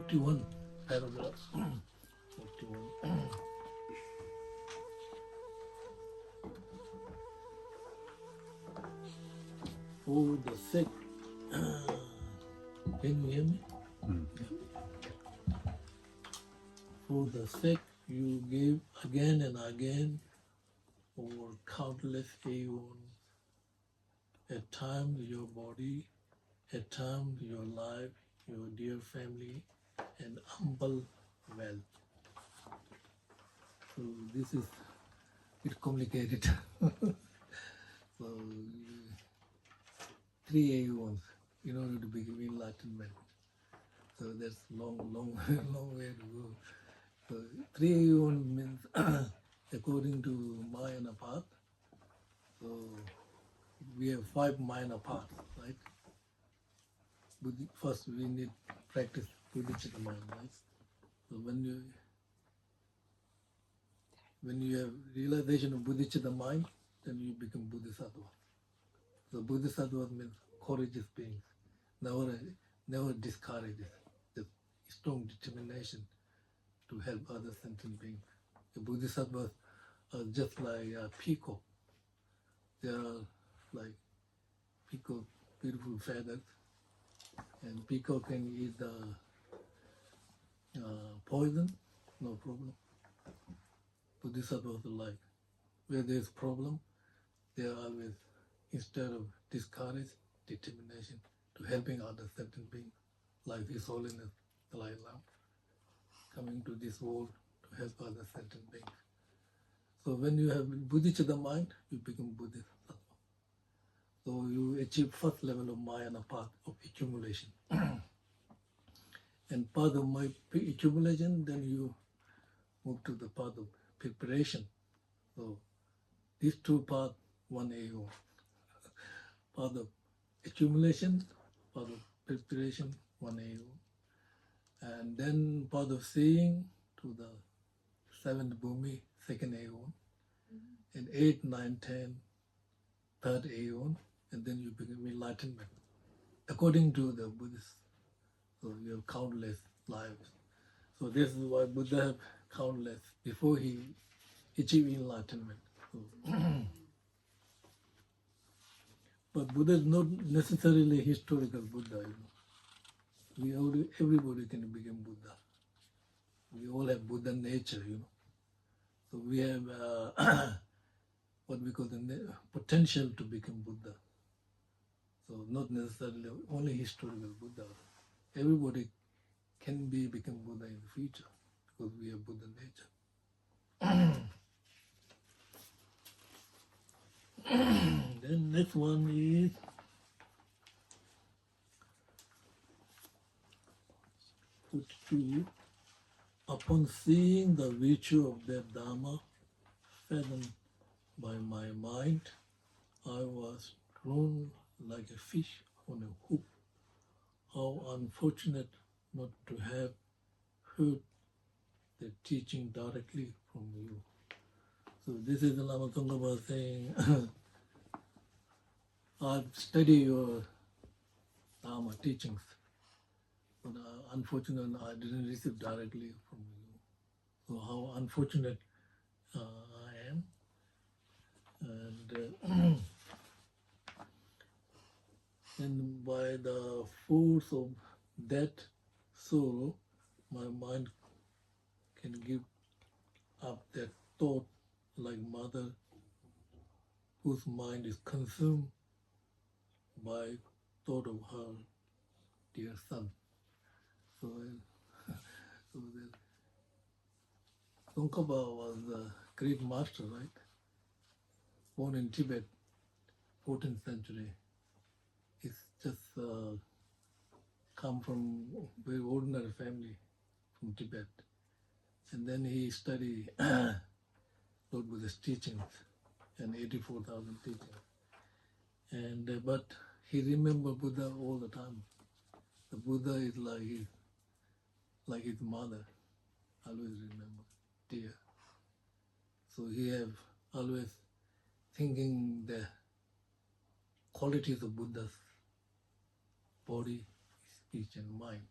41 paragraph. 41. For the sick, can you hear me? For the sick, you give again and again over countless aeons. At times your body, at times your life, your dear family, and humble wealth. So this is it's complicated. So 3 aeons in order to become enlightenment. So that's long way to go. So 3 aeons means according to minor path. So we have 5 minor paths, right? First we need practice bodhicitta mind, right? So when you have realization of bodhicitta mind, then you become bodhisattva. So bodhisattva means courageous beings, never discourages, just strong determination to help other sentient beings. The bodhisattvas are just like a peacock. They are like peacock, beautiful feathers, and peacock can eat the poison, no problem. Bodhisattvas are like, where there is problem, they are always, instead of discourage, determination to helping other sentient beings, like His Holiness Dalai Lama, coming to this world to help other sentient beings. So when you have bodhicitta mind, you become bodhisattva. So you achieve first level of Mayana path of accumulation. And path of my accumulation, then you move to the path of preparation. So these 2 paths, 1 AO. Path of accumulation, path of preparation, 1 AO. And then path of seeing to the 7th Bhumi, 2nd Aeon, and 8, 9, 10, 3rd Aeon, and then you become enlightenment. According to the Buddhists, so you have countless lives. So this is why Buddha have countless before he achieved enlightenment. So, but Buddha is not necessarily historical Buddha. Everybody can become Buddha. We all have Buddha nature, So we have what we call the potential to become Buddha. So not necessarily only historical Buddha. Everybody can become Buddha in the future because we have Buddha nature. Then next one is put 2. Upon seeing the virtue of that Dharma fathomed by my mind, I was thrown like a fish on a hook. How unfortunate not to have heard the teaching directly from you. So this is the Lama Tsongkhapa saying, I've studied your Dharma teachings, but unfortunately I didn't receive directly from you. So how unfortunate I am. And by the force of that sorrow, my mind can give up that thought like mother whose mind is consumed by thought of her dear son. So Tsongkhapa was a great master, right? Born in Tibet, 14th century. He's just come from a very ordinary family from Tibet. And then he studied Lord Buddha's teachings and 84,000 teachings. And but he remembered Buddha all the time. The Buddha is like his mother, always remember, dear. So he have always thinking the qualities of Buddha's body, speech and mind.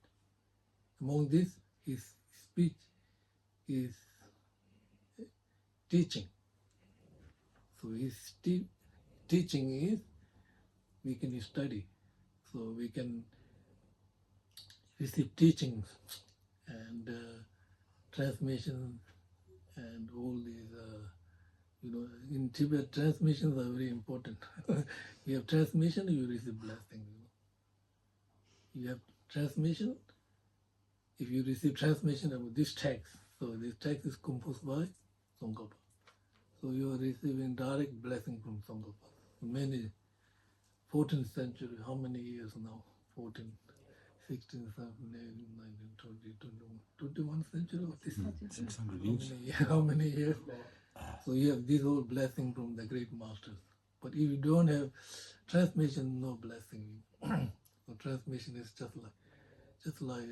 Among this, his speech is teaching. So his teaching is we can study, so we can receive teachings and transmissions and all these. In Tibet, transmissions are very important. You have transmission, you receive blessing. You have transmission. If you receive transmission of this text, so this text is composed by TSONKHAPA. So you are receiving direct blessing from TSONKHAPA. Many, 14th century, how many years now? 14, 16, 17, 18, 19, 20, 21, 21st century? What is it? 600 years. How many years? So you have this whole blessing from the great masters. But if you don't have transmission, no blessing. So transmission is just like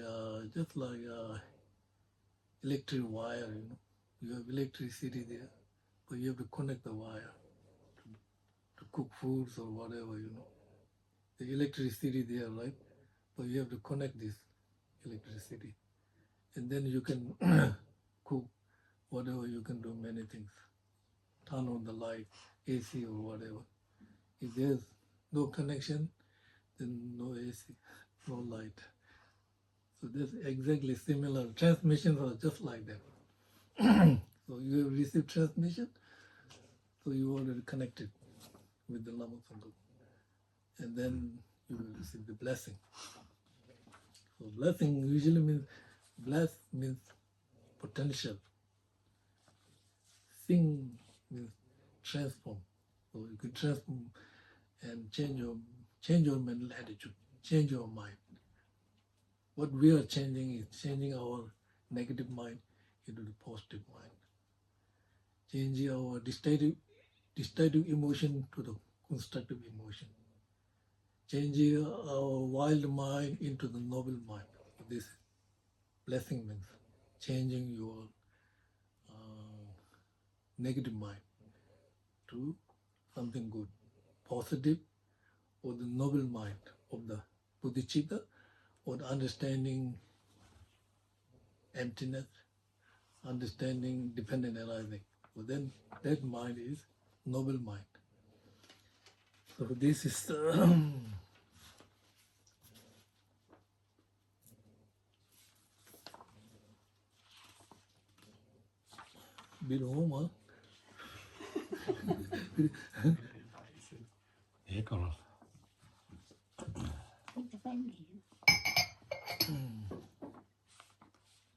electric wire. You have electricity there, but you have to connect the wire to cook foods or whatever. The electricity there, right? But you have to connect this electricity, and then you can cook whatever. You can do many things. Turn on the light, AC or whatever. If there's no connection, then no AC, no light. So that's exactly similar. Transmissions are just like that. So you have received transmission, so you already connected with the Lama Tsongkhapa. And then you will receive the blessing. So blessing usually means, bless means potential. Sing means transform. So you can transform and change your mental attitude, change your mind. What we are changing is changing our negative mind into the positive mind. Changing our destructive emotion to the constructive emotion. Changing our wild mind into the noble mind. This blessing means changing your negative mind to something good, positive, or the noble mind of the bodhicitta, or the understanding emptiness, understanding dependent arising. So then that mind is noble mind. So this is bit home, huh?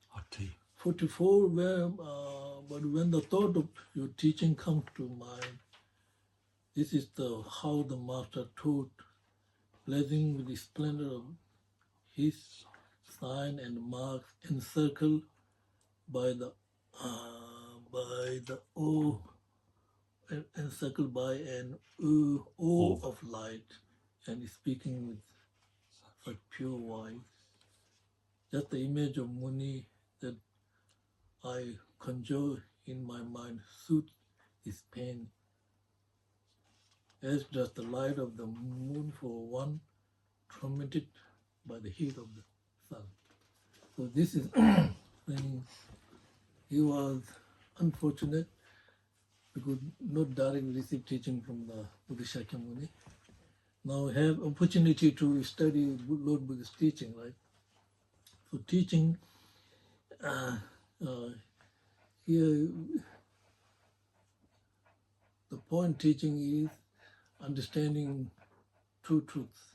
Hot tea. 44, but when the thought of your teaching comes to mind, this is how the master taught, blessing with the splendor of his sign and marks encircled by the O, encircled by an O of light, and speaking with such pure voice. Just the image of Muni that I conjure in my mind soothes his pain, as does the light of the moon for one tormented by the heat of the sun. So this is when he was unfortunate. We could not directly receive teaching from the Buddha Shakyamuni. Now have opportunity to study Lord Buddha's teaching, right? So teaching, here the point teaching is understanding true truths.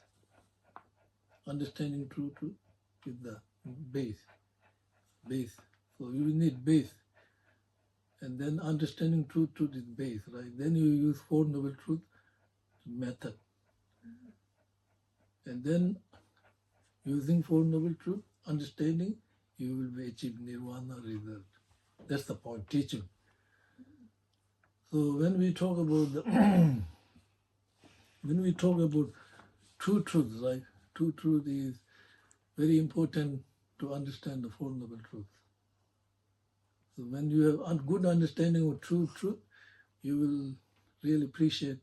Understanding true truth is the base. So you need base. And then understanding true truth is base, right? Then you use Four Noble Truth method. And then using Four Noble Truth, understanding, you will achieve nirvana result. That's the point, teaching. So when we talk about true truths, right? True truth is very important to understand the Four Noble Truths. So when you have a good understanding of true truth, you will really appreciate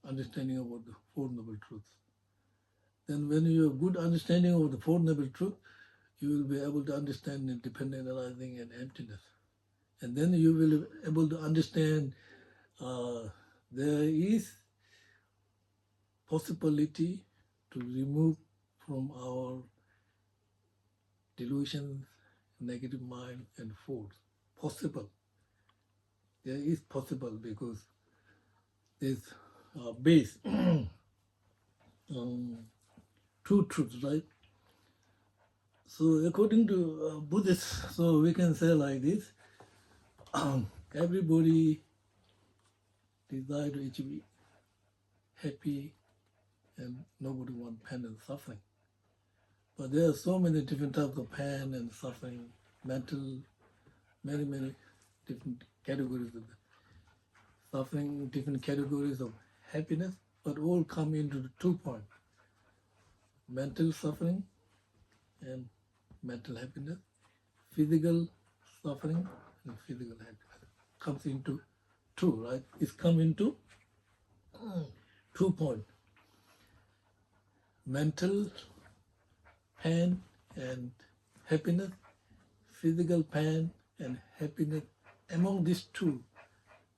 understanding about the Four Noble Truths. Then when you have good understanding of the Four Noble Truths, you will be able to understand independent arising and emptiness. And then you will be able to understand there is possibility to remove from our delusions, negative mind and force. Possible. There is possible because there's base, two truths, right? So according to Buddhists, so we can say like this, everybody desire to achieve happy and nobody want pain and suffering. But there are so many different types of pain and suffering, mental, many different categories of suffering, different categories of happiness, but all come into the 2 points. Mental suffering and mental happiness, physical suffering and physical happiness. Comes into 2, right? It's come into 2 points. Mental pain and happiness, physical pain and happiness. Among these 2,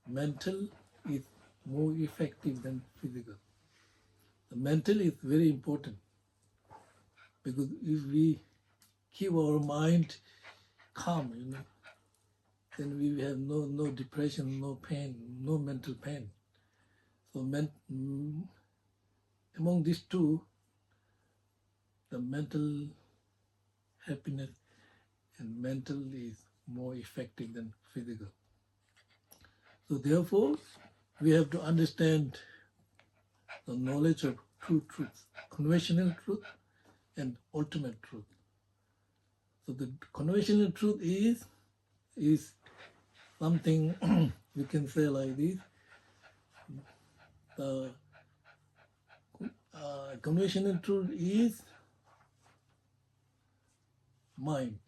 mental is more effective than physical. The mental is very important because if we keep our mind calm, then we have no depression, no pain, no mental pain. So among these 2, the mental happiness and mental is more effective than physical. So therefore, we have to understand the knowledge of 2 truths, conventional truth and ultimate truth. So the conventional truth is something we can say like this. The conventional truth is mind,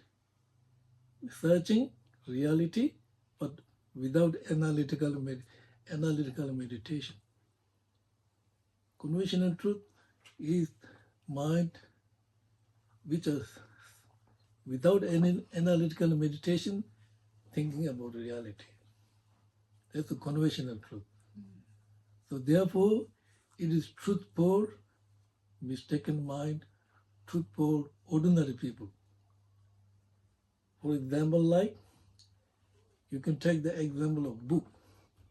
searching reality, but without analytical meditation. Conventional truth is mind which is without any analytical meditation thinking about reality. That's the conventional truth. So therefore, it is truth for mistaken mind, truth for ordinary people. For example, like, you can take the example of book.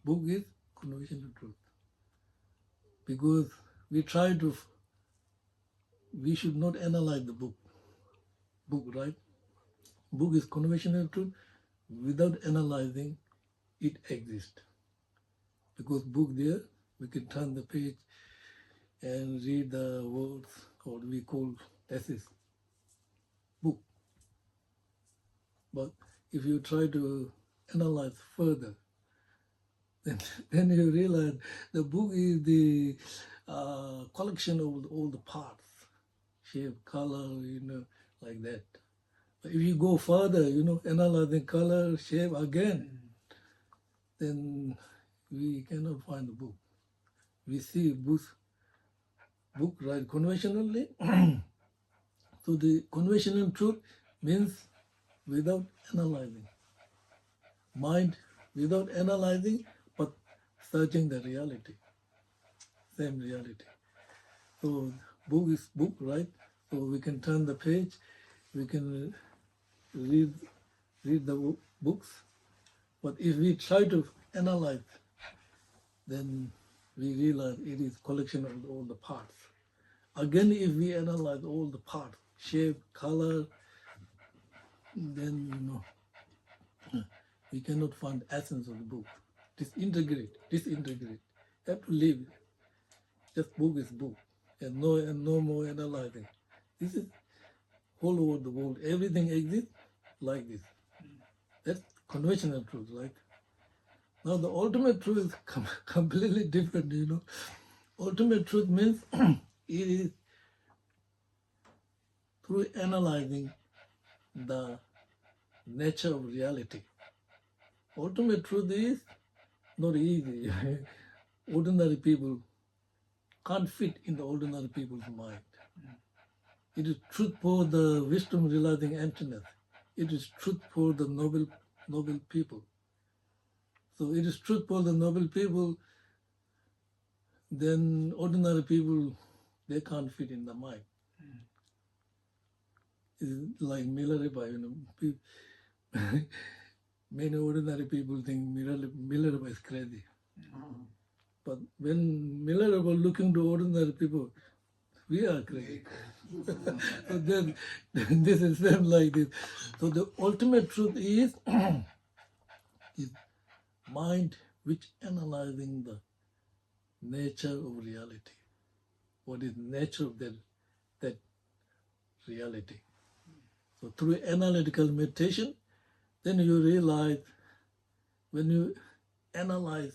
Book is conventional truth. Because we should not analyze the book. Book, right? Book is conventional truth. Without analyzing, it exists. Because book there, we can turn the page and read the words, or we call thesis. Book. But if you try to analyze further, then you realize the book is the collection of all the parts, shape, color, like that. But if you go further, analyzing color, shape again, then we cannot find the book. We see book right conventionally. So the conventional truth means without analyzing. Mind without analyzing, but searching the reality, same reality. So book is book, right? So we can turn the page, we can read the books, but if we try to analyze, then we realize it is collection of all the parts. Again, if we analyze all the parts, shape, color, then we cannot find essence of the book. Disintegrate. Have to leave. Just book is book, and no more analyzing. This is all over the world. Everything exists like this. That's conventional truth, right? Now the ultimate truth is completely different. Ultimate truth means it is through analyzing the nature of reality. Ultimate truth is not easy. Ordinary people can't fit in the ordinary people's mind. It is truth for the wisdom realizing emptiness. It is truth for the noble people. So it is truth for the noble people. Then ordinary people, they can't fit in the mind. It's like Milarepa, many ordinary people think Milarepa is crazy. But when Milarepa looking to ordinary people, we are crazy. So then this is same like this. So the ultimate truth is mind which analyzing the nature of reality. What is nature of that reality? So through analytical meditation, then you realize when you analyze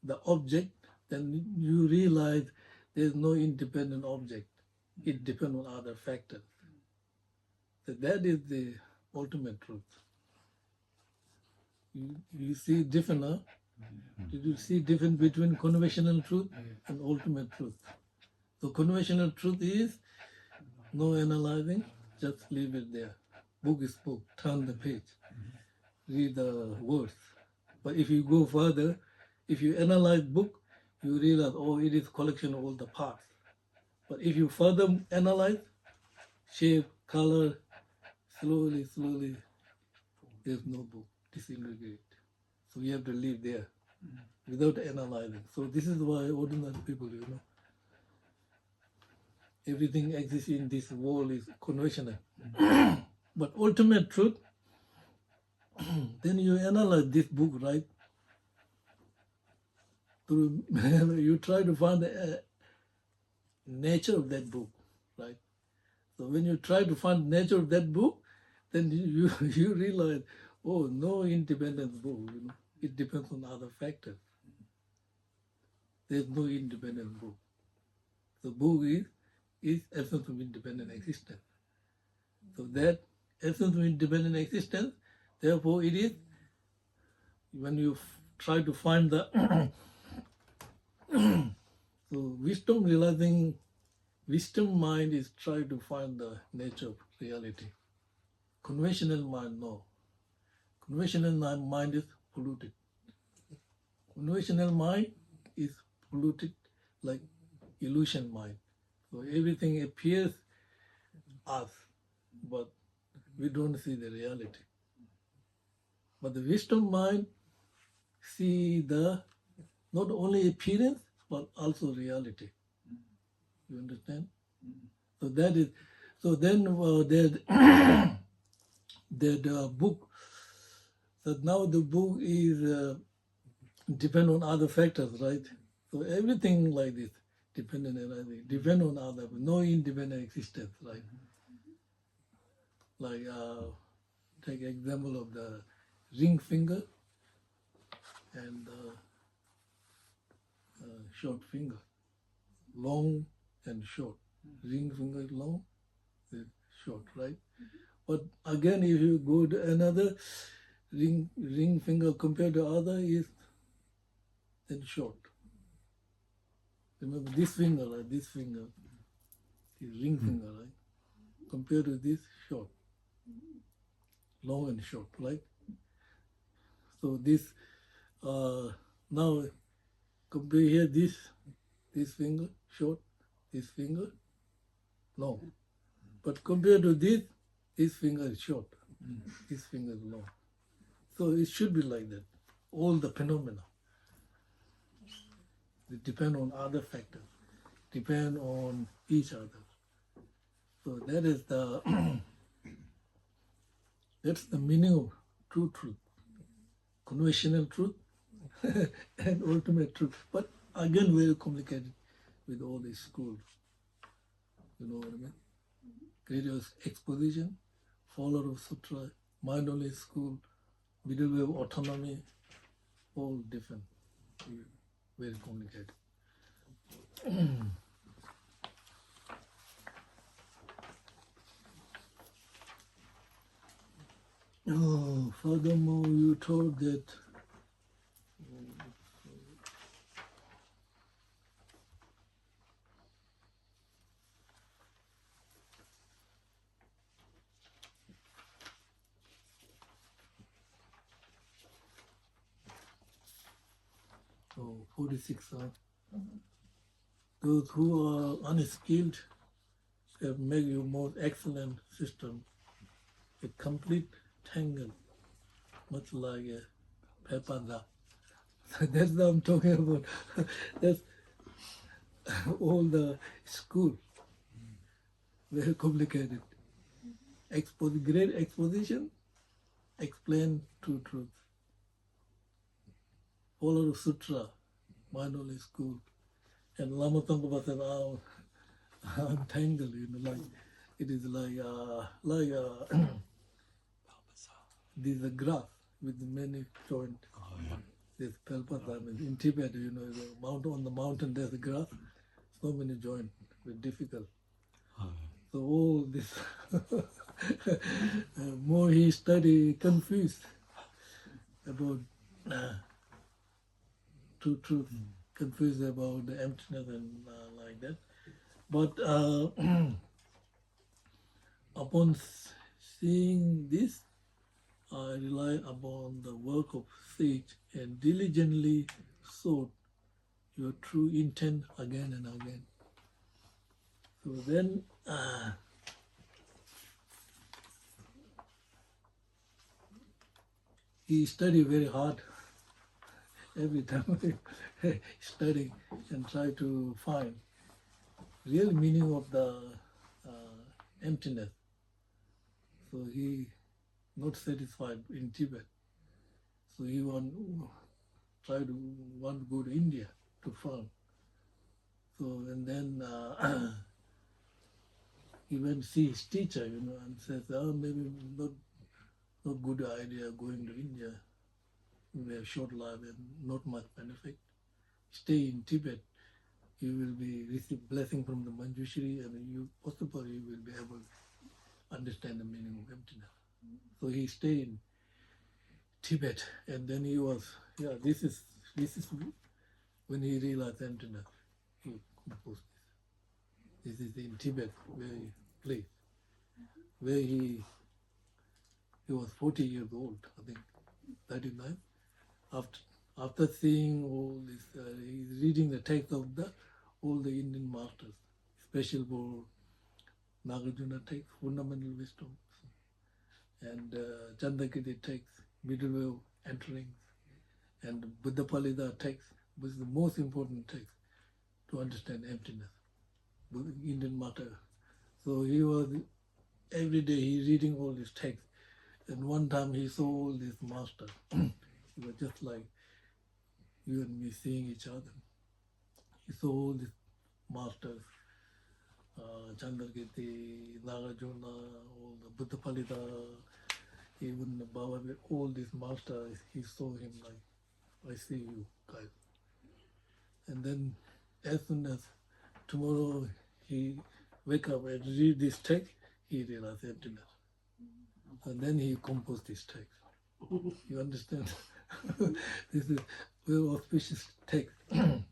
the object, then you realize there's no independent object. It depends on other factors. So that is the ultimate truth. You see different, huh? Did you see difference between conventional truth and ultimate truth? So conventional truth is no analyzing, just leave it there. Book is book, turn the page, read the words. But if you go further, if you analyze book, you realize, oh, it is collection of all the parts. But if you further analyze, shape, color, slowly, there's no book, disintegrate. So you have to live there without analyzing. So this is why ordinary people, everything exists in this world is conventional. But ultimate truth, then you analyze this book, right? You try to find the nature of that book, right? So when you try to find nature of that book, then you realize, oh, no independent book, it depends on other factors. There's no independent book. The book is essence of independent existence. So that essence of independent existence, therefore it is, when you try to find the so wisdom mind is trying to find the nature of reality. Conventional mind, no. Conventional mind is polluted. Conventional mind is polluted like illusion mind. So everything appears us, but we don't see the reality. But the wisdom mind see the not only appearance, but also reality. You understand? So that is, so then that book, that now the book is depend on other factors, right? So everything like this, depend on other, no independent existence, right? Like take example of the ring finger and short finger, long and short. Ring finger is long, is short, right? But again, if you go to another ring finger compared to other is then short. Remember this finger, right? This finger is ring finger, right? Compared to this, short, long and short, right? So this now compare here this finger short, this finger long. But compared to this finger is short, this finger is long. So it should be like that. All the phenomena, they depend on other factors, depend on each other. So that is that's the meaning of true truth, conventional truth and ultimate truth. But again, very complicated with all these schools. You know what I mean? Greatest exposition, follower of sutra, mind only school, middle way of autonomy, all different, very complicated. Furthermore, you told that So 46. Those who are unskilled have make you more excellent system, a complete tangle, much like a pepanda. That's what I'm talking about. That's all the school. Very complicated. Great exposition, explain two truths. Follow the sutra, mind only school. And Lama Tsongkhapa said, I'm tangled, like it is like there's a grass with many joints. Oh, yeah. There's pelpata. In Tibet, on the mountain there's a grass, so many joints, very difficult. Oh, So all this, more he study, confused about two truths, confused about the emptiness and like that. But upon seeing this, I rely upon the work of sage and diligently sought your true intent again and again. So then he studied very hard every time studying and try to find real meaning of the emptiness. So he not satisfied in Tibet. So he want to go to India to farm. So and then he went to see his teacher, and says, maybe not good idea going to India. We have short life and not much benefit. Stay in Tibet. You will be receive blessing from the Manjushri, and you possibly will be able to understand the meaning of emptiness. So he stayed in Tibet, and then he was, this is when he realized emptiness. He composed this. This is in Tibet, where he played, where he was 40 years old, I think, 39. After seeing all this, he's reading the text of all the Indian masters, especially for Nagarjuna text, fundamental wisdom, and Chandakiri text, middle way of entering, and Buddha Palida text was the most important text to understand emptiness, Indian matter. So he was, every day he reading all these texts, and one time he saw all these masters. It was just like you and me seeing each other. He saw all these masters, Chandrakirti, Nagarjuna, all the Buddha Palita, even Baba, all these masters, he saw him like, I see you guys. And then as soon as tomorrow he wake up and read this text, he realized emptiness. And then he composed this text. You understand? This is very auspicious text. And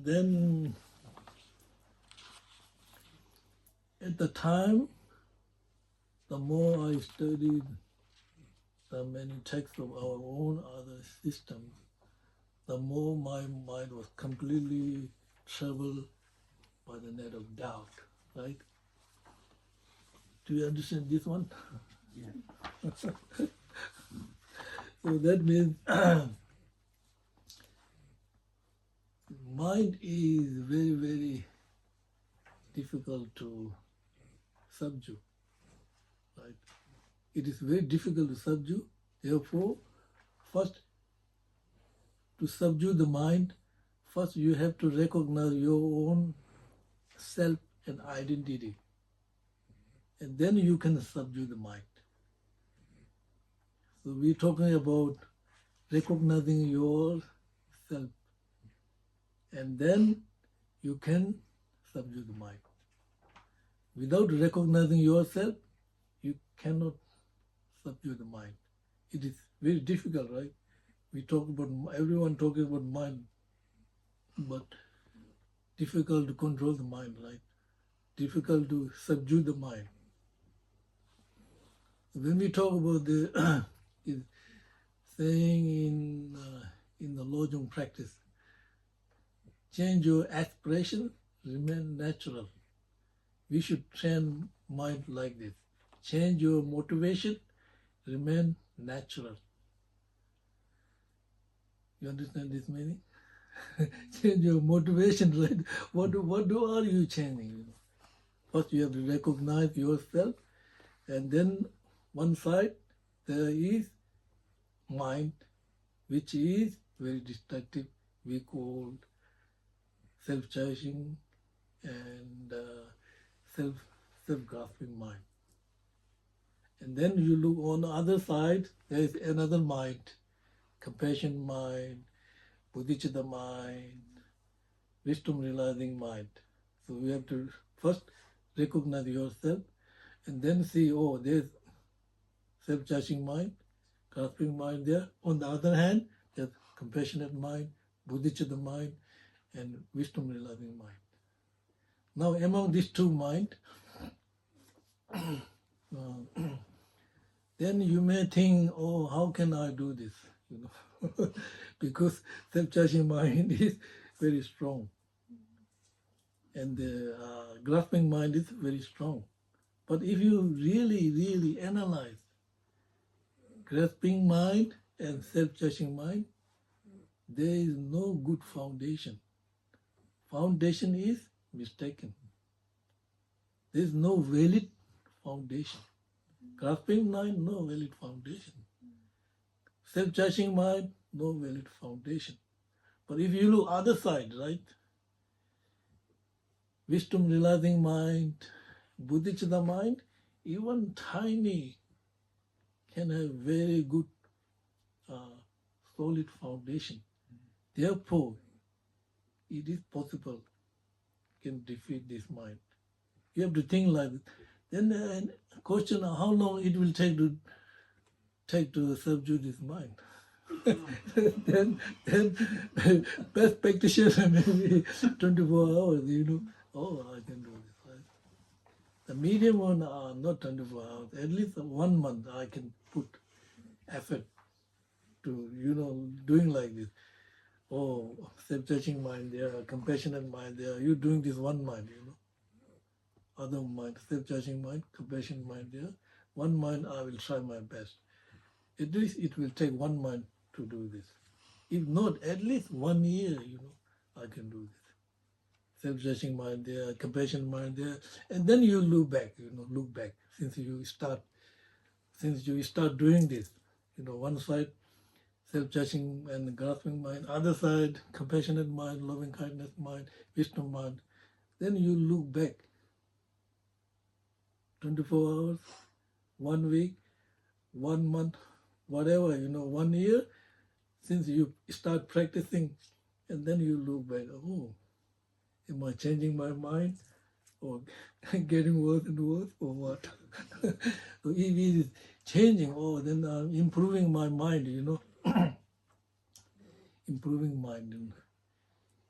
then at the time, the more I studied the many texts of our own other systems, the more my mind was completely troubled by the net of doubt, right? Do you understand this one? Yeah. So that means mind is very, very difficult to subdue, right? It is very difficult to subdue. Therefore, first, to subdue the mind, first you have to recognize your own self and identity. And then you can subdue the mind. So we're talking about recognizing yourself. And then you can subdue the mind. Without recognizing yourself, you cannot subdue the mind. It is very difficult, right? We talk about, everyone talking about mind, but difficult to control the mind, right? Difficult to subdue the mind. When we talk about the saying in the Lojong practice, change your aspiration, remain natural. We should train mind like this. Change your motivation, remain natural. You understand this meaning? Change your motivation, right? What are you changing? First you have to recognize yourself, and then one side there is mind, which is very destructive. We call self-cherishing and self-grasping mind. And then you look on the other side, there is another mind, compassion mind, bodhicitta mind, wisdom realizing mind. So we have to first recognize yourself and then see, oh, there's self-judging mind, grasping mind there. On the other hand, there's compassionate mind, bodhicitta mind, and wisdom realizing mind. Now among these two minds, then you may think, oh, how can I do this? Because self-judging mind is very strong, and the grasping mind is very strong. But if you really analyze grasping mind and self-judging mind, there is no good foundation. Foundation is mistaken. There is no valid foundation. Grasping mind, no valid foundation. Self-judging mind, no valid foundation. But if you look other side, right? Wisdom realizing mind, bodhicitta mind, even tiny can have very good solid foundation. Therefore, it is possible can defeat this mind. You have to think like this. Then question how long it will take to subdue this mind. then best practitioner maybe 24 hours, oh, I can do this. Right? The medium one not 24 hours, at least 1 month I can put effort to, doing like this. Oh, self-judging mind there, compassionate mind there, you doing this one mind, Other mind, self-judging mind, compassionate mind there. One mind I will try my best. At least it will take 1 month to do this. If not, at least 1 year, I can do this. Self-judging mind there, compassion mind there, and then you look back, since you start doing this, one side self-judging and grasping mind, other side compassionate mind, loving kindness mind, wisdom mind. Then you look back 24 hours, 1 week, 1 month, whatever, 1 year, since you start practicing, and then you look back, oh, am I changing my mind or getting worse and worse or what? So if it is changing, then I'm improving my mind, improving mind.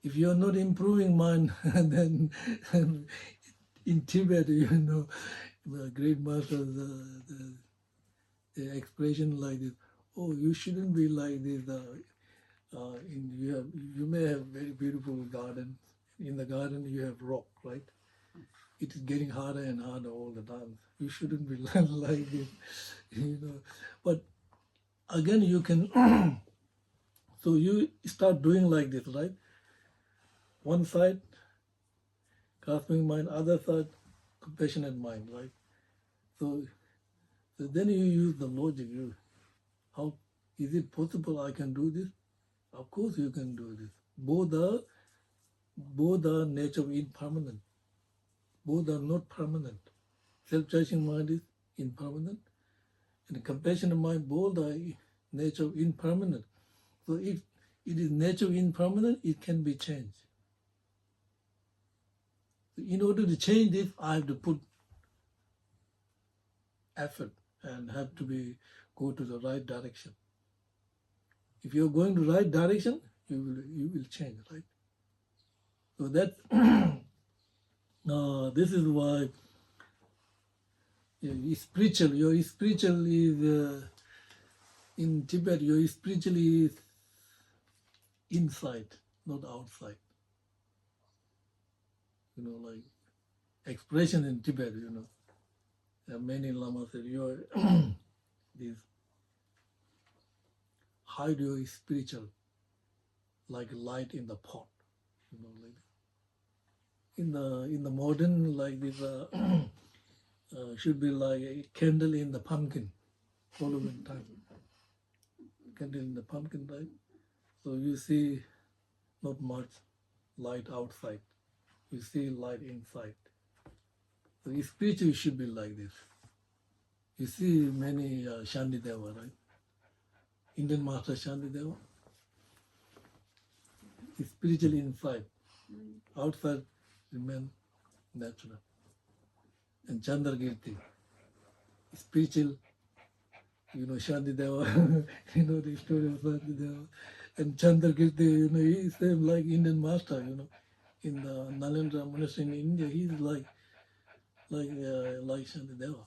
If you're not improving mind, then in Tibet, the great masters, the expression like this, oh, you shouldn't be like this. You may have very beautiful garden. In the garden you have rock, right? It is getting harder and harder all the time. You shouldn't be like this, But again, you can, so you start doing like this, right? One side, grasping mind, other side, compassionate mind, right? So then you use the logic. How is it possible I can do this? Of course you can do this. Both are nature impermanent. Both are not permanent. Self-judging mind is impermanent, and compassionate mind, both are nature impermanent. So if it is nature impermanent, it can be changed. In order to change this, I have to put effort and have to go to the right direction. If you're going to the right direction, you will change, right? So that this is why your spiritual is In Tibet, your spiritually is inside, not outside. You know, like expression in Tibet, you know. There are many lamas said, you're this hide your spiritual like light in the pot, you know, like in the modern like this should be like a candle in the pumpkin, following time. Candle in the pumpkin, right? So you see not much light outside. You see light inside. So spiritually should be like this. You see many Shandideva, right? Indian master Shandideva. Spiritually inside. Outside remain natural. And Chandragirti, spiritual, you know, Shandideva, you know the story of Shandideva. And Chandragirti, you know, he is same like Indian master, you know. In the Nalendra monastery in India, he's like Shandideva,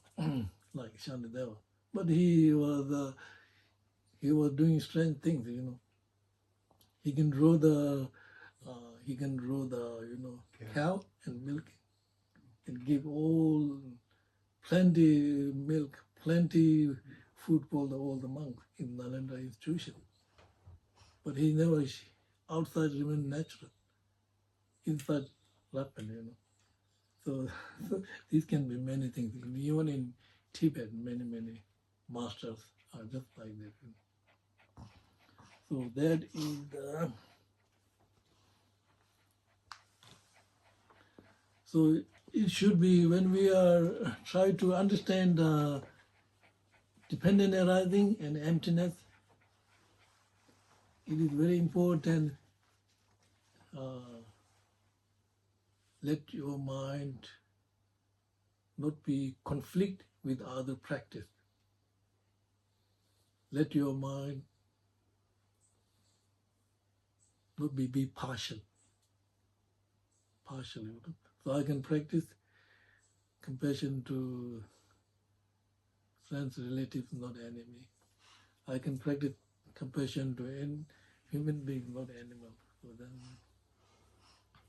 like Shandideva. But he was doing strange things, you know. He can draw the you know cow and milk and give plenty milk, plenty food for all the monks in Nalanda institution. But he never outside remained natural, inside rapid, you know. So these can be many things. Even in Tibet, many masters are just like that. You know. So that is the. So it should be when we are trying to understand dependent arising and emptiness, it is very important let your mind not be conflict with other practice. Let your mind not be partial. You know? So I can practice compassion to friends, relatives, not enemy. I can practice compassion to human beings, not animals. So then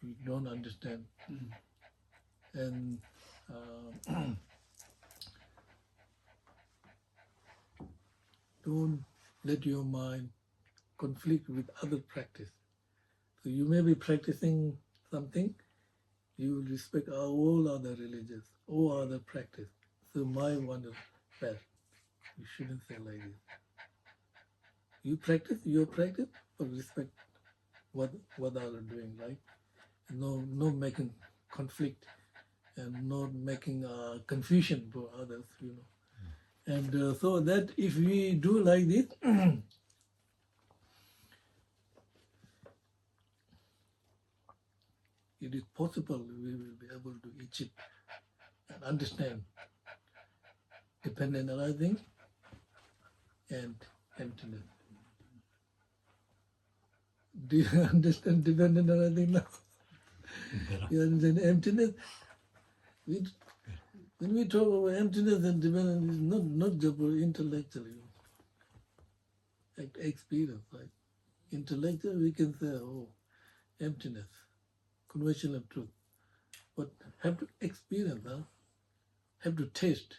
you don't understand. And don't let your mind conflict with other practice. So you may be practicing something, you will respect all other religions, all other practice. So my one is best. You shouldn't say like this. You practice your practice, but respect what others are doing, right? No making conflict and not making confusion for others, you know. And so that if we do like this, it is possible we will be able to achieve and understand dependent arising and emptiness. Do you understand dependent arising now? Better. You understand emptiness? When we talk about emptiness and dependence, it's not just for intellectual, you know, like experience, right? Intellectual, we can say, oh, emptiness, conventional truth. But have to experience, have to taste.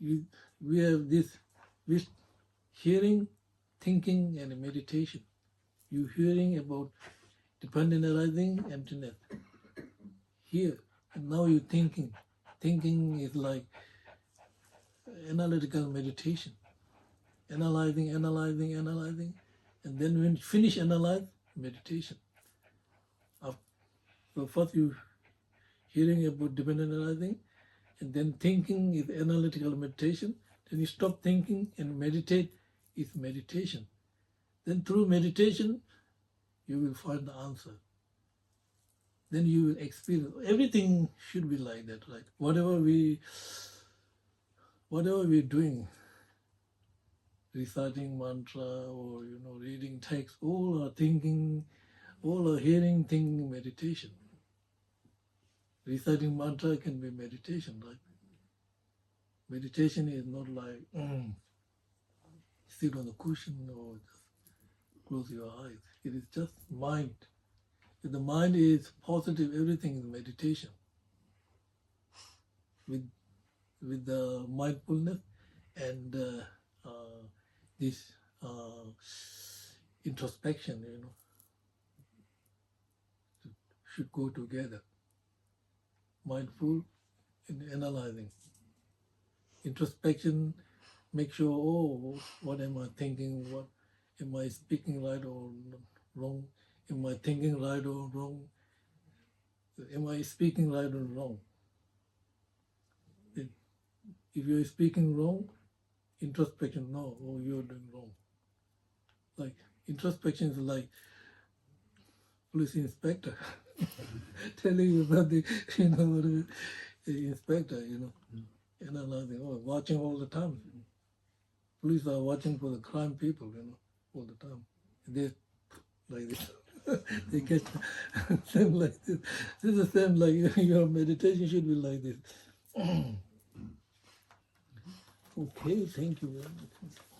We have this hearing, thinking, and meditation. You hearing about dependent arising, emptiness. Here, and now you thinking. Thinking is like analytical meditation. Analyzing, and then when you finish analyze, meditation. So first you hearing about dependent arising, and then thinking is analytical meditation. Then you stop thinking and meditate is meditation. Then through meditation, you will find the answer. Then you will experience. Everything should be like that, right? Whatever we're doing, reciting mantra or reading text, all are thinking, all are hearing, thinking, meditation. Reciting mantra can be meditation, right? Meditation is not like sit on the cushion or just close your eyes. It is just mind. If the mind is positive, everything is meditation. With the mindfulness and this introspection, should go together. Mindful in analyzing. Introspection, make sure, oh, what am I thinking? What am I speaking right or wrong? Am I thinking right or wrong? Am I speaking right or wrong? If you're speaking wrong, introspection, no, oh, you're doing wrong. Like, introspection is like police inspector telling you about the, the inspector, analyzing, watching all the time. Police are watching for the crime people, all the time. They like this. They catch them like this. This is the same like your meditation should be like this. Okay, thank you very much.